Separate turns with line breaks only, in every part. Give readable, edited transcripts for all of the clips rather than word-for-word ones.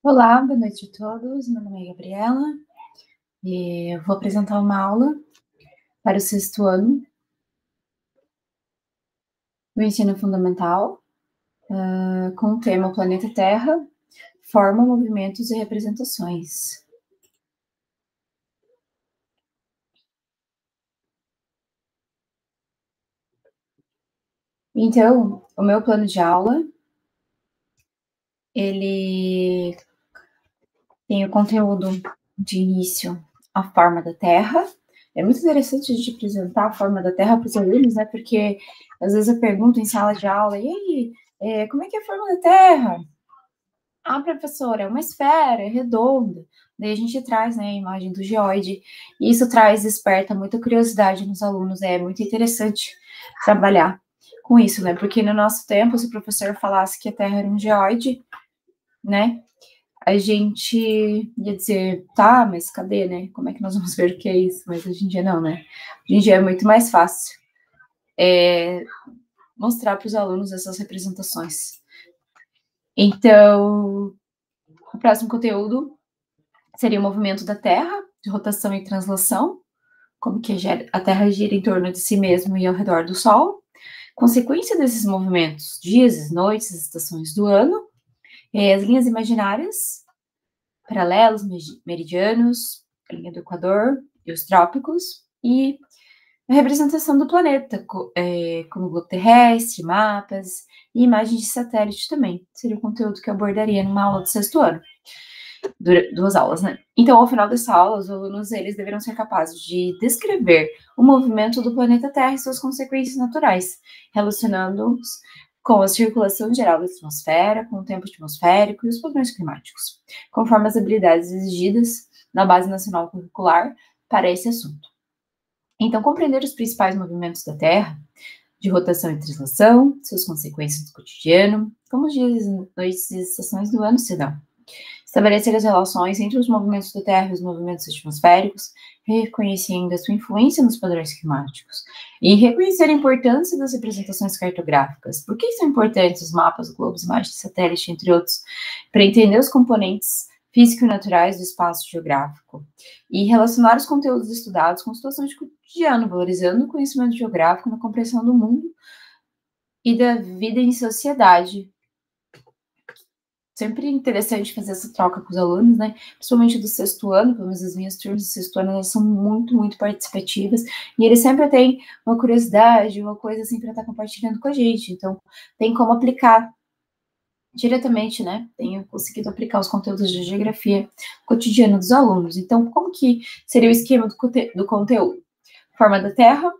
Olá, boa noite a todos. Meu nome é Gabriela e eu vou apresentar uma aula para o sexto ano do ensino fundamental, com o tema O Planeta Terra, Forma, Movimentos e Representações. Então, o meu plano de aula, ele tem o conteúdo de início, a forma da Terra. É muito interessante a gente apresentar a forma da Terra para os alunos, né? Porque às vezes eu pergunto em sala de aula, e aí, como é que é a forma da Terra? Ah, professora, é uma esfera, é redonda. Daí a gente traz, né, a imagem do geoide. E isso desperta muita curiosidade nos alunos. É muito interessante trabalhar com isso, né? Porque no nosso tempo, se o professor falasse que a Terra era um geoide, né, a gente ia dizer, tá, mas cadê, né? Como é que nós vamos ver o que é isso? Mas hoje em dia não, né? Hoje em dia é muito mais fácil mostrar para os alunos essas representações. Então, o próximo conteúdo seria o movimento da Terra, de rotação e translação, como que a Terra gira em torno de si mesma e ao redor do Sol. Consequência desses movimentos, dias, noites, estações do ano, as linhas imaginárias, paralelos, meridianos, a linha do Equador e os trópicos, e a representação do planeta, como globo terrestre, mapas e imagens de satélite também. Seria o conteúdo que eu abordaria numa aula do sexto ano. Duas aulas, né? Então, ao final dessa aula, os alunos eles deverão ser capazes de descrever o movimento do planeta Terra e suas consequências naturais, relacionando-os com a circulação geral da atmosfera, com o tempo atmosférico e os padrões climáticos, conforme as habilidades exigidas na Base Nacional Curricular para esse assunto. Então, compreender os principais movimentos da Terra, de rotação e translação, suas consequências do cotidiano, como os dias, noites e estações do ano se dão. Estabelecer as relações entre os movimentos da Terra e os movimentos atmosféricos, reconhecendo a sua influência nos padrões climáticos. E reconhecer a importância das representações cartográficas. Por que são importantes os mapas, globos, imagens de satélite, entre outros? Para entender os componentes físico-naturais do espaço geográfico. E relacionar os conteúdos estudados com situações de cotidiano, valorizando o conhecimento geográfico na compreensão do mundo e da vida em sociedade. Sempre interessante fazer essa troca com os alunos, né? Principalmente do sexto ano, pelo menos as minhas turmas do sexto ano, elas são muito, muito participativas, e eles sempre têm uma curiosidade, uma coisa assim para estar compartilhando com a gente. Então, tem como aplicar diretamente, né? Tenho conseguido aplicar os conteúdos de geografia cotidiana dos alunos. Então, como que seria o esquema do conteúdo? Forma da Terra,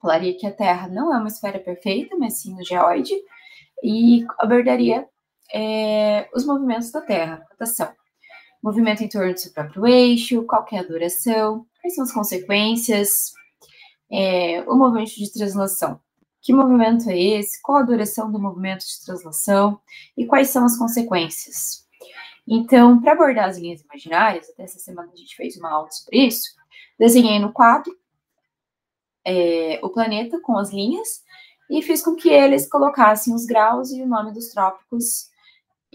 falaria que a Terra não é uma esfera perfeita, mas sim um geoide, e abordaria os movimentos da Terra, rotação, movimento em torno do seu próprio eixo, qual que é a duração, quais são as consequências, o movimento de translação. Que movimento é esse? Qual a duração do movimento de translação? E quais são as consequências? Então, para abordar as linhas imaginárias, até essa semana a gente fez uma aula sobre isso, desenhei no quadro o planeta com as linhas e fiz com que eles colocassem os graus e o nome dos trópicos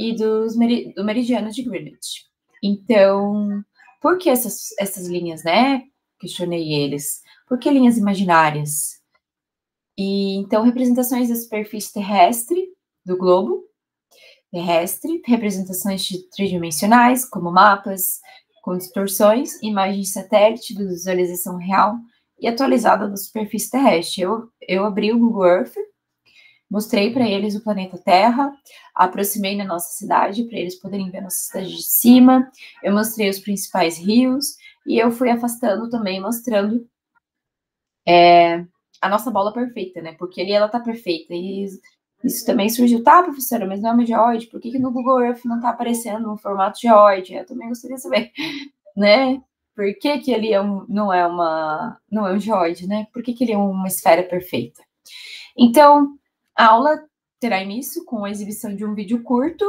e do meridiano de Greenwich. Então, por que essas linhas, né? Questionei eles. Por que linhas imaginárias? E então, representações da superfície terrestre do globo terrestre, representações tridimensionais, como mapas com distorções, imagens de satélite de visualização real e atualizada da superfície terrestre. Eu abri o Google Earth, mostrei para eles o planeta Terra, aproximei na nossa cidade para eles poderem ver a nossa cidade de cima, eu mostrei os principais rios e eu fui afastando também, mostrando a nossa bola perfeita, né? Porque ali ela tá perfeita. E isso também surgiu, tá, professora, mas não é uma geoide? Por que no Google Earth não tá aparecendo no formato geoide? Eu também gostaria de saber, né? Por que ali não é um geoide, né? Por que ele é uma esfera perfeita? Então, a aula terá início com a exibição de um vídeo curto,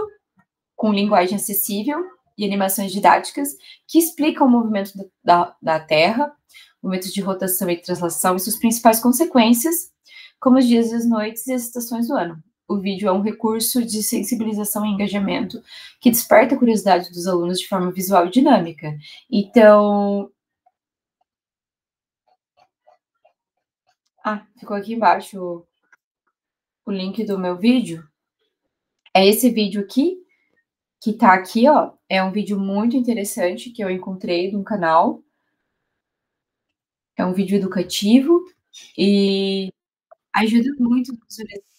com linguagem acessível e animações didáticas, que explicam o movimento da Terra, movimentos de rotação e translação e suas principais consequências, como os dias, as noites e as estações do ano. o vídeo é um recurso de sensibilização e engajamento que desperta a curiosidade dos alunos de forma visual e dinâmica. Então, ficou aqui embaixo o link do meu vídeo. É esse vídeo aqui, que tá aqui, ó. É um vídeo muito interessante que eu encontrei no canal. É um vídeo educativo e ajuda muito na visualização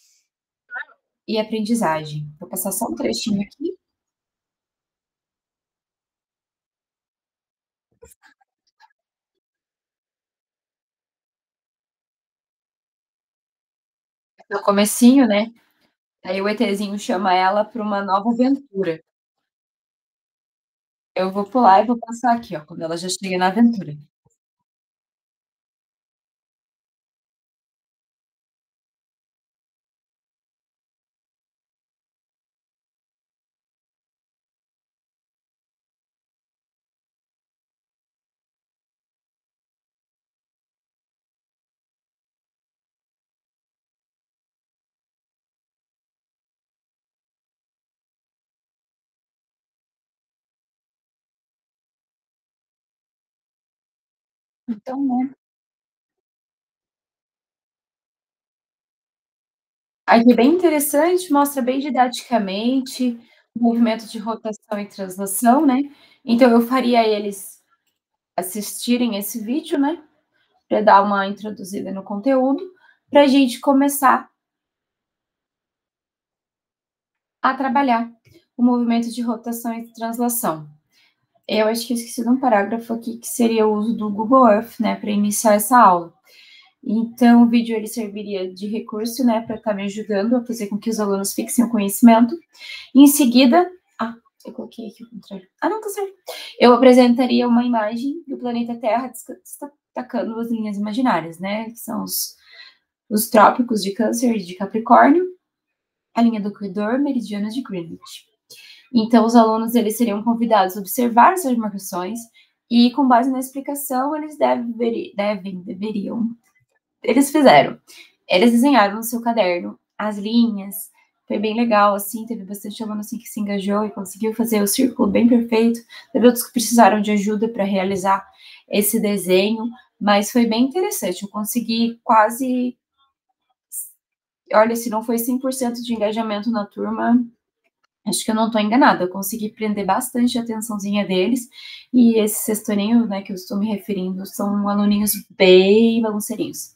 e aprendizagem. Vou passar só um trechinho aqui. No comecinho, né, aí o ETzinho chama ela para uma nova aventura. Eu vou pular e vou passar aqui, ó, quando ela já chega na aventura. Então, né, aqui bem interessante, mostra bem didaticamente o movimento de rotação e translação, né. Então eu faria eles assistirem esse vídeo, né, para dar uma introduzida no conteúdo, pra gente começar a trabalhar o movimento de rotação e translação. Eu acho que eu esqueci de um parágrafo aqui, que seria o uso do Google Earth, né, para iniciar essa aula. Então, o vídeo ele serviria de recurso, né, para estar me ajudando a fazer com que os alunos fixem o conhecimento. E em seguida, eu coloquei aqui o contrário. Não, tá certo. Eu apresentaria uma imagem do planeta Terra destacando as linhas imaginárias, né, que são os trópicos de Câncer e de Capricórnio, a linha do Equador, meridianos de Greenwich. Então, os alunos eles seriam convidados a observar essas marcações e, com base na explicação, eles fizeram. Eles desenharam no seu caderno as linhas, foi bem legal, assim, teve bastante aluno assim, que se engajou e conseguiu fazer o círculo bem perfeito. Teve outros que precisaram de ajuda para realizar esse desenho, mas foi bem interessante. Eu consegui quase. Olha, se não foi 100% de engajamento na turma, acho que eu não estou enganada, eu consegui prender bastante a atençãozinha deles, e esse sextoninho, né, que eu estou me referindo, são aluninhos bem bagunceirinhos,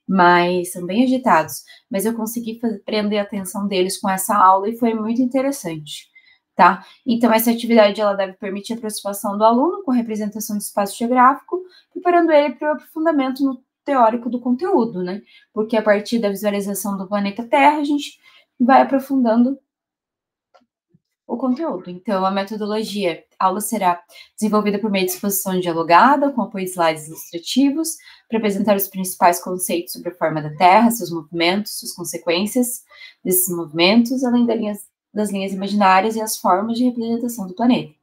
mas são bem agitados, mas eu consegui prender a atenção deles com essa aula e foi muito interessante, tá? Então, essa atividade, ela deve permitir a aproximação do aluno com a representação do espaço geográfico, preparando ele para o aprofundamento no teórico do conteúdo, né? Porque a partir da visualização do planeta Terra, a gente vai aprofundando o conteúdo. Então, a metodologia, a aula será desenvolvida por meio de exposição dialogada, com apoio de slides ilustrativos, para apresentar os principais conceitos sobre a forma da Terra, seus movimentos, suas consequências desses movimentos, além das linhas imaginárias e as formas de representação do planeta.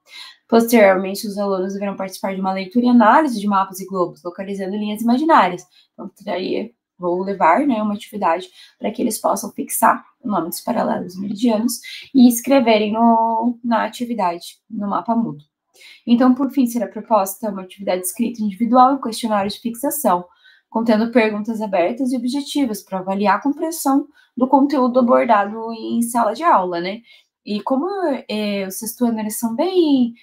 Posteriormente, os alunos deverão participar de uma leitura e análise de mapas e globos, localizando linhas imaginárias. Então, vou levar, né, uma atividade para que eles possam fixar o nome dos paralelos meridianos e escreverem na atividade, no mapa mudo. Então, por fim, será proposta uma atividade escrita individual e questionário de fixação, contendo perguntas abertas e objetivas para avaliar a compreensão do conteúdo abordado em sala de aula, né? E como os sexto ano, eles são bem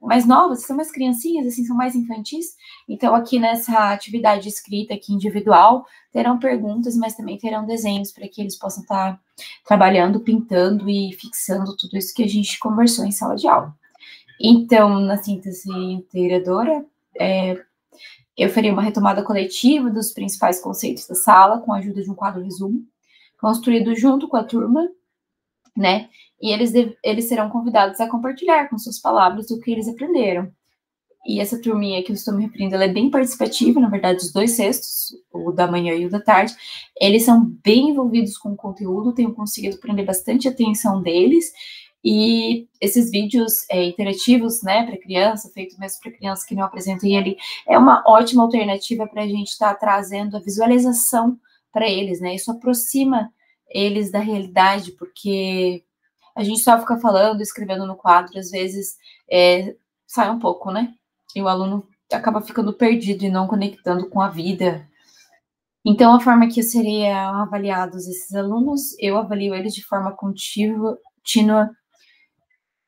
mais novos, são mais criancinhas, assim, são mais infantis, então aqui nessa atividade escrita aqui individual, terão perguntas, mas também terão desenhos para que eles possam estar trabalhando, pintando e fixando tudo isso que a gente conversou em sala de aula. Então, na síntese integradora, eu faria uma retomada coletiva dos principais conceitos da sala, com a ajuda de um quadro resumo, construído junto com a turma, né? E eles serão convidados a compartilhar com suas palavras o que eles aprenderam. E essa turminha que eu estou me referindo, ela é bem participativa, na verdade, os dois sextos, o da manhã e o da tarde, eles são bem envolvidos com o conteúdo, tenho conseguido prender bastante atenção deles, e esses vídeos interativos, né, para criança, feito mesmo para criança que não apresentem ali, é uma ótima alternativa para a gente estar trazendo a visualização para eles, né, isso aproxima eles da realidade, porque a gente só fica falando, escrevendo no quadro, às vezes sai um pouco, né? E o aluno acaba ficando perdido e não conectando com a vida. Então, a forma que seriam avaliados esses alunos, eu avalio eles de forma contínua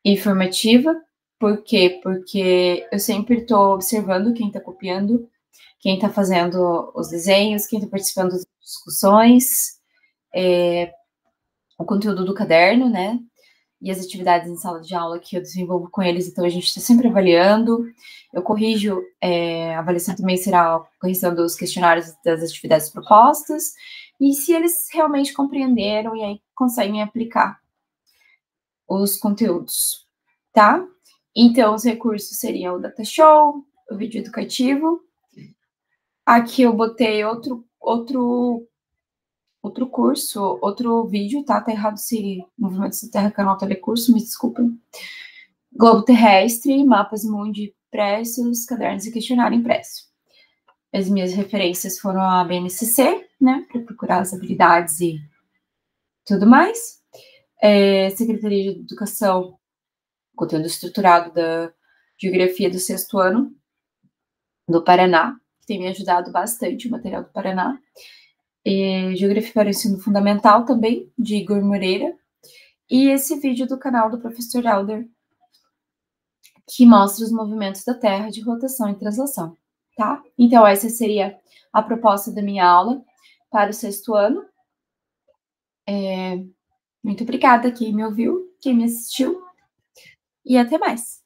e formativa. Por quê? Porque eu sempre estou observando quem está copiando, quem está fazendo os desenhos, quem está participando das discussões, o conteúdo do caderno, né? E as atividades em sala de aula que eu desenvolvo com eles, então a gente está sempre avaliando. Eu corrijo, a avaliação também será a correção dos questionários das atividades propostas, e se eles realmente compreenderam e aí conseguem aplicar os conteúdos, tá? Então, os recursos seriam o Data Show, o vídeo educativo. Aqui eu botei outro curso, outro vídeo, tá? Tá errado esse Movimentos da Terra, canal Telecurso, me desculpem. Globo terrestre, mapas mundi impressos, cadernos e questionário impresso. As minhas referências foram a BNCC, né? Para procurar as habilidades e tudo mais. Secretaria de Educação, conteúdo estruturado da Geografia do 6º ano do Paraná, que tem me ajudado bastante, o material do Paraná. Geografia para o Ensino Fundamental também, de Igor Moreira. E esse vídeo do canal do professor Helder, que mostra os movimentos da Terra de rotação e translação, tá? Então, essa seria a proposta da minha aula para o 6º ano. Muito obrigada quem me ouviu, quem me assistiu, e até mais!